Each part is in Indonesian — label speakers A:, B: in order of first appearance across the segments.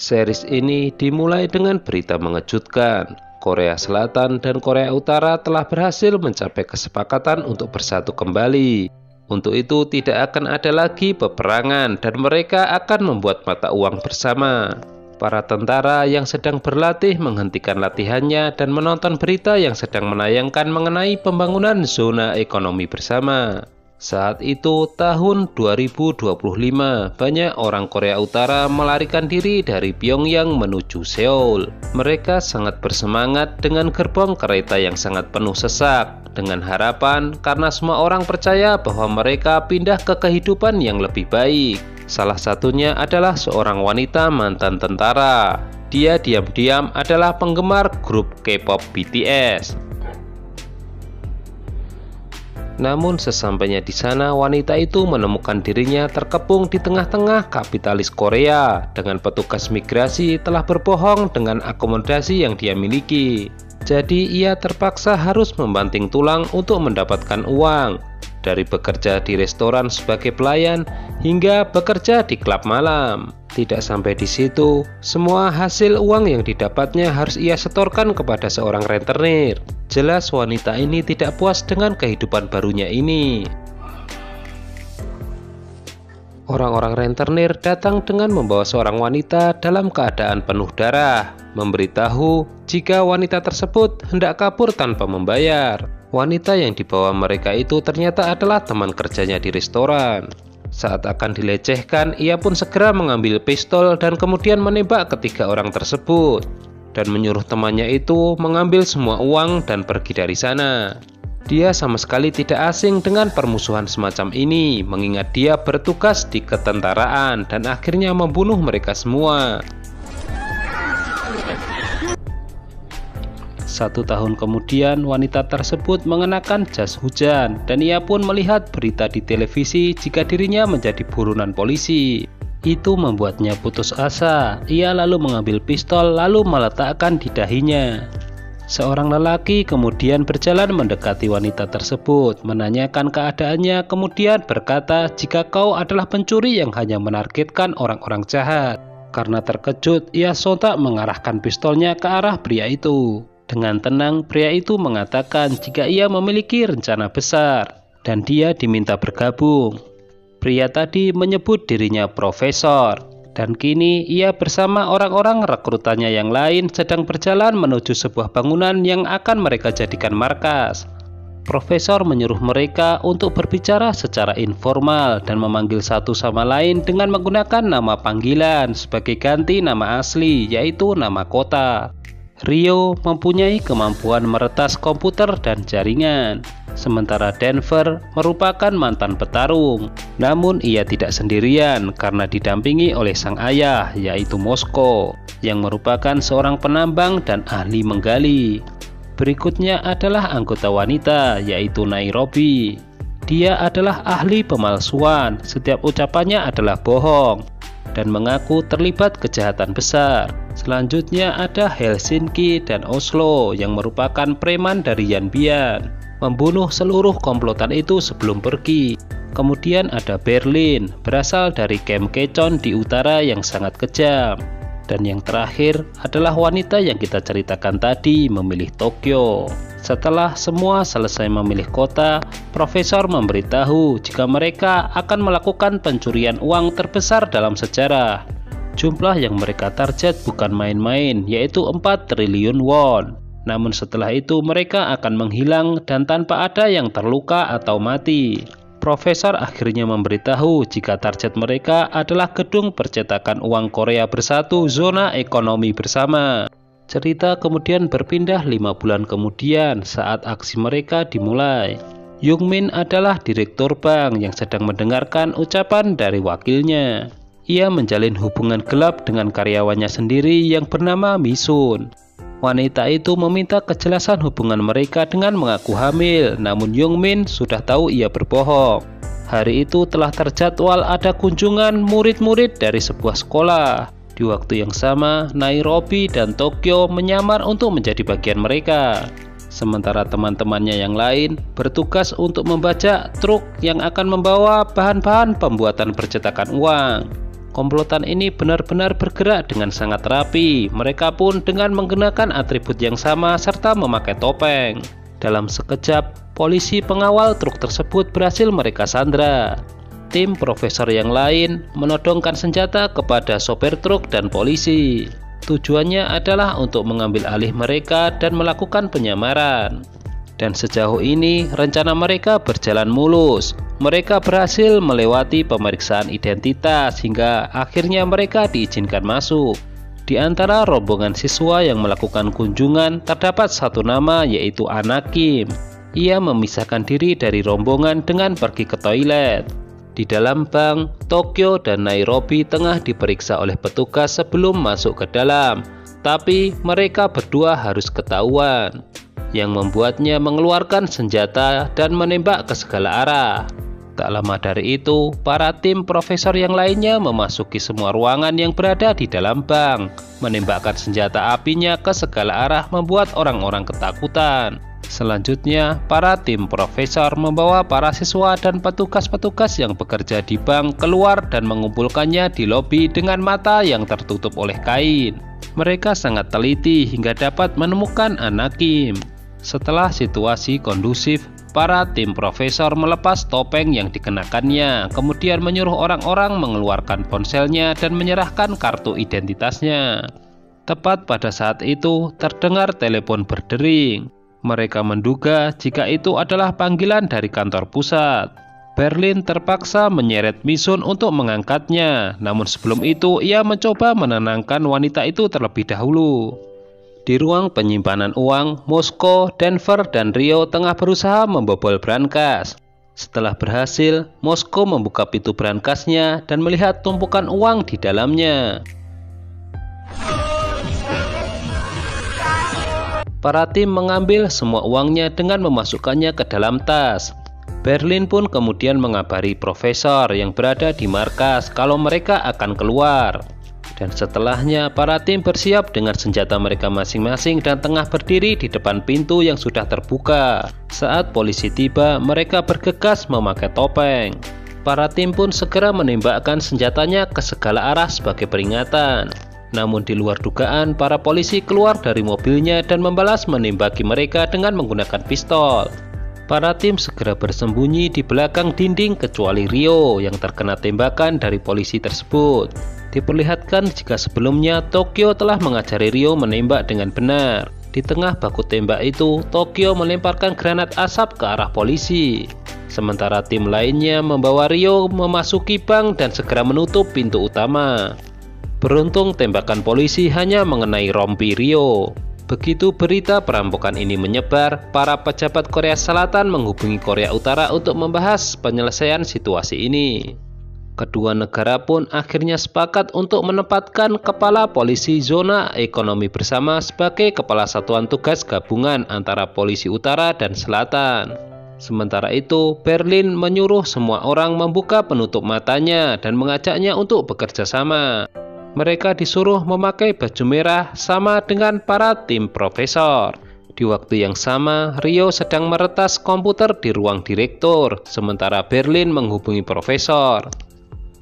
A: Series ini dimulai dengan berita mengejutkan. Korea Selatan dan Korea Utara telah berhasil mencapai kesepakatan untuk bersatu kembali. Untuk itu tidak akan ada lagi peperangan dan mereka akan membuat mata uang bersama. Para tentara yang sedang berlatih menghentikan latihannya dan menonton berita yang sedang menayangkan mengenai pembangunan zona ekonomi bersama. Saat itu tahun 2025, banyak orang Korea Utara melarikan diri dari Pyongyang menuju Seoul. Mereka sangat bersemangat dengan gerbong kereta yang sangat penuh sesak, dengan harapan karena semua orang percaya bahwa mereka pindah ke kehidupan yang lebih baik. Salah satunya adalah seorang wanita mantan tentara. Dia diam-diam adalah penggemar grup K-pop BTS. Namun sesampainya di sana, wanita itu menemukan dirinya terkepung di tengah-tengah kapitalis Korea dengan petugas migrasi telah berbohong dengan akomodasi yang dia miliki. Jadi ia terpaksa harus membanting tulang untuk mendapatkan uang. Dari bekerja di restoran sebagai pelayan hingga bekerja di klub malam. Tidak sampai di situ, semua hasil uang yang didapatnya harus ia setorkan kepada seorang rentenir. Jelas wanita ini tidak puas dengan kehidupan barunya ini. Orang-orang rentenir datang dengan membawa seorang wanita dalam keadaan penuh darah, memberitahu jika wanita tersebut hendak kabur tanpa membayar. Wanita yang dibawa mereka itu ternyata adalah teman kerjanya di restoran. Saat akan dilecehkan, ia pun segera mengambil pistol dan kemudian menembak ketiga orang tersebut dan menyuruh temannya itu mengambil semua uang dan pergi dari sana. Dia sama sekali tidak asing dengan permusuhan semacam ini, mengingat dia bertugas di ketentaraan dan akhirnya membunuh mereka semua. 1 tahun kemudian, wanita tersebut mengenakan jas hujan dan ia pun melihat berita di televisi jika dirinya menjadi buronan polisi. Itu membuatnya putus asa. Ia lalu mengambil pistol lalu meletakkan di dahinya. Seorang lelaki kemudian berjalan mendekati wanita tersebut, menanyakan keadaannya, kemudian berkata jika kau adalah pencuri yang hanya menargetkan orang-orang jahat. Karena terkejut, ia sontak mengarahkan pistolnya ke arah pria itu. Dengan tenang, pria itu mengatakan jika ia memiliki rencana besar dan dia diminta bergabung. Pria tadi menyebut dirinya profesor dan kini ia bersama orang-orang rekrutannya yang lain sedang berjalan menuju sebuah bangunan yang akan mereka jadikan markas. Profesor menyuruh mereka untuk berbicara secara informal dan memanggil satu sama lain dengan menggunakan nama panggilan sebagai ganti nama asli, yaitu nama kota. Rio mempunyai kemampuan meretas komputer dan jaringan, sementara Denver merupakan mantan petarung. Namun ia tidak sendirian karena didampingi oleh sang ayah, yaitu Moskow, yang merupakan seorang penambang dan ahli menggali. Berikutnya adalah anggota wanita, yaitu Nairobi. Dia adalah ahli pemalsuan, setiap ucapannya adalah bohong dan mengaku terlibat kejahatan besar. Selanjutnya ada Helsinki dan Oslo yang merupakan preman dari Yanbian, membunuh seluruh komplotan itu sebelum pergi. Kemudian ada Berlin, berasal dari Camp Kechon di utara yang sangat kejam. Dan yang terakhir adalah wanita yang kita ceritakan tadi memilih Tokyo. Setelah semua selesai memilih kota, profesor memberitahu jika mereka akan melakukan pencurian uang terbesar dalam sejarah. Jumlah yang mereka target bukan main-main, yaitu 4 triliun won. Namun setelah itu mereka akan menghilang dan tanpa ada yang terluka atau mati. Profesor akhirnya memberitahu jika target mereka adalah gedung percetakan uang Korea Bersatu zona ekonomi bersama. Cerita kemudian berpindah 5 bulan kemudian saat aksi mereka dimulai. Youngmin adalah direktur bank yang sedang mendengarkan ucapan dari wakilnya. Ia menjalin hubungan gelap dengan karyawannya sendiri yang bernama Misun. Wanita itu meminta kejelasan hubungan mereka dengan mengaku hamil, namun Youngmin sudah tahu ia berbohong. Hari itu telah terjadwal ada kunjungan murid-murid dari sebuah sekolah. Di waktu yang sama, Nairobi dan Tokyo menyamar untuk menjadi bagian mereka. Sementara teman-temannya yang lain bertugas untuk membajak truk yang akan membawa bahan-bahan pembuatan percetakan uang. Komplotan ini benar-benar bergerak dengan sangat rapi. Mereka pun dengan menggunakan atribut yang sama serta memakai topeng. Dalam sekejap, polisi pengawal truk tersebut berhasil mereka sandra. Tim profesor yang lain menodongkan senjata kepada sopir truk dan polisi. Tujuannya adalah untuk mengambil alih mereka dan melakukan penyamaran. Dan sejauh ini rencana mereka berjalan mulus. Mereka berhasil melewati pemeriksaan identitas hingga akhirnya mereka diizinkan masuk. Di antara rombongan siswa yang melakukan kunjungan terdapat satu nama, yaitu Anakim. Ia memisahkan diri dari rombongan dengan pergi ke toilet. Di dalam bank, Tokyo dan Nairobi tengah diperiksa oleh petugas sebelum masuk ke dalam. Tapi mereka berdua harus ketahuan, yang membuatnya mengeluarkan senjata dan menembak ke segala arah. Tak lama dari itu, para tim profesor yang lainnya memasuki semua ruangan yang berada di dalam bank. Menembakkan senjata apinya ke segala arah membuat orang-orang ketakutan. Selanjutnya, para tim profesor membawa para siswa dan petugas-petugas yang bekerja di bank keluar dan mengumpulkannya di lobi dengan mata yang tertutup oleh kain. Mereka sangat teliti hingga dapat menemukan Anakim. Setelah situasi kondusif, para tim profesor melepas topeng yang dikenakannya, kemudian menyuruh orang-orang mengeluarkan ponselnya dan menyerahkan kartu identitasnya. Tepat pada saat itu, terdengar telepon berdering. Mereka menduga jika itu adalah panggilan dari kantor pusat. Berlin terpaksa menyeret Misun untuk mengangkatnya, namun sebelum itu ia mencoba menenangkan wanita itu terlebih dahulu. Di ruang penyimpanan uang, Moskow, Denver, dan Rio tengah berusaha membobol brankas. Setelah berhasil, Moskow membuka pintu brankasnya dan melihat tumpukan uang di dalamnya. Para tim mengambil semua uangnya dengan memasukkannya ke dalam tas. Berlin pun kemudian mengabari profesor yang berada di markas kalau mereka akan keluar. Dan setelahnya, para tim bersiap dengan senjata mereka masing-masing dan tengah berdiri di depan pintu yang sudah terbuka. Saat polisi tiba, mereka bergegas memakai topeng. Para tim pun segera menembakkan senjatanya ke segala arah sebagai peringatan. Namun di luar dugaan, para polisi keluar dari mobilnya dan membalas menembaki mereka dengan menggunakan pistol. Para tim segera bersembunyi di belakang dinding kecuali Rio yang terkena tembakan dari polisi tersebut. Diperlihatkan jika sebelumnya Tokyo telah mengajari Rio menembak dengan benar. Di tengah baku tembak itu, Tokyo melemparkan granat asap ke arah polisi. Sementara tim lainnya membawa Rio memasuki bank dan segera menutup pintu utama. Beruntung tembakan polisi hanya mengenai rompi Rio. Begitu berita perampokan ini menyebar, para pejabat Korea Selatan menghubungi Korea Utara untuk membahas penyelesaian situasi ini. Kedua negara pun akhirnya sepakat untuk menempatkan kepala polisi zona ekonomi bersama sebagai kepala satuan tugas gabungan antara polisi utara dan selatan. Sementara itu, Berlin menyuruh semua orang membuka penutup matanya dan mengajaknya untuk bekerja sama. Mereka disuruh memakai baju merah sama dengan para tim profesor. Di waktu yang sama, Rio sedang meretas komputer di ruang direktur, sementara Berlin menghubungi profesor.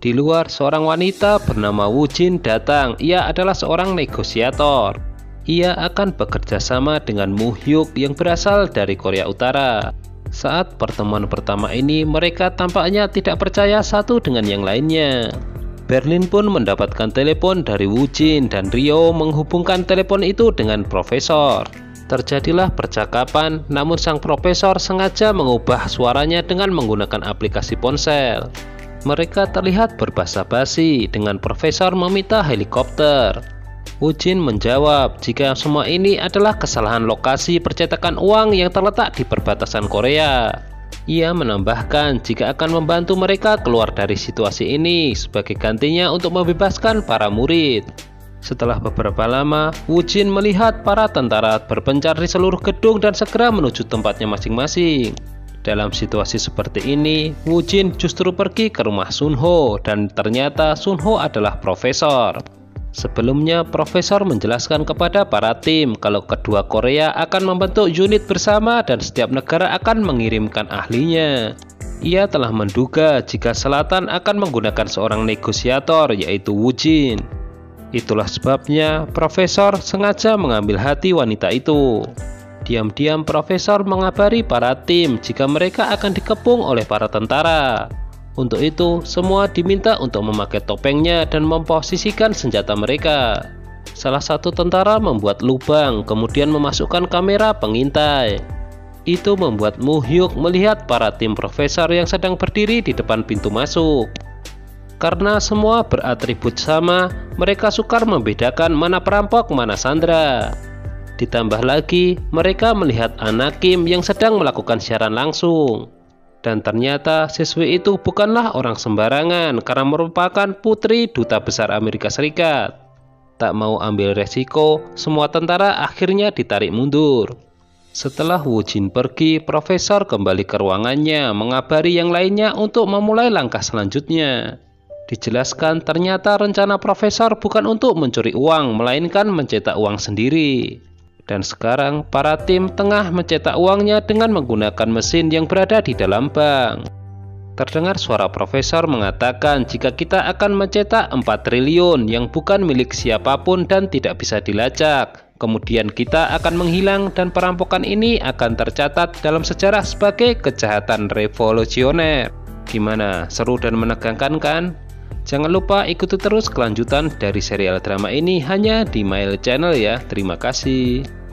A: Di luar, seorang wanita bernama Woo Jin datang. Ia adalah seorang negosiator. Ia akan bekerja sama dengan Moo Hyuk yang berasal dari Korea Utara. Saat pertemuan pertama ini, mereka tampaknya tidak percaya satu dengan yang lainnya. Berlin pun mendapatkan telepon dari Woo Jin dan Rio menghubungkan telepon itu dengan profesor. Terjadilah percakapan, namun sang profesor sengaja mengubah suaranya dengan menggunakan aplikasi ponsel. Mereka terlihat berbasa-basi dengan profesor meminta helikopter. Woo Jin menjawab jika semua ini adalah kesalahan lokasi percetakan uang yang terletak di perbatasan Korea. Ia menambahkan jika akan membantu mereka keluar dari situasi ini sebagai gantinya untuk membebaskan para murid. Setelah beberapa lama, Woo Jin melihat para tentara berpencar di seluruh gedung dan segera menuju tempatnya masing-masing. Dalam situasi seperti ini, Woo Jin justru pergi ke rumah Sun Ho dan ternyata Sun Ho adalah profesor. Sebelumnya, profesor menjelaskan kepada para tim kalau kedua Korea akan membentuk unit bersama dan setiap negara akan mengirimkan ahlinya. Ia telah menduga jika Selatan akan menggunakan seorang negosiator, yaitu Wu Jin. Itulah sebabnya Profesor sengaja mengambil hati wanita itu. Diam-diam Profesor mengabari para tim jika mereka akan dikepung oleh para tentara. Untuk itu, semua diminta untuk memakai topengnya dan memposisikan senjata mereka. Salah satu tentara membuat lubang, kemudian memasukkan kamera pengintai. Itu membuat Mu Hyuk melihat para tim Profesor yang sedang berdiri di depan pintu masuk. Karena semua beratribut sama, mereka sukar membedakan mana perampok, mana sandera. Ditambah lagi, mereka melihat Anakim yang sedang melakukan siaran langsung. Dan ternyata siswi itu bukanlah orang sembarangan karena merupakan putri duta besar Amerika Serikat. Tak mau ambil resiko, semua tentara akhirnya ditarik mundur. Setelah Wu Jin pergi, Profesor kembali ke ruangannya mengabari yang lainnya untuk memulai langkah selanjutnya. Dijelaskan ternyata rencana Profesor bukan untuk mencuri uang, melainkan mencetak uang sendiri. Dan sekarang para tim tengah mencetak uangnya dengan menggunakan mesin yang berada di dalam bank. Terdengar suara Profesor mengatakan jika kita akan mencetak 4 triliun yang bukan milik siapapun dan tidak bisa dilacak. Kemudian kita akan menghilang dan perampokan ini akan tercatat dalam sejarah sebagai kejahatan revolusioner. Gimana? Seru dan menegangkan kan? Jangan lupa ikuti terus kelanjutan dari serial drama ini hanya di Mail Channel ya. Terima kasih.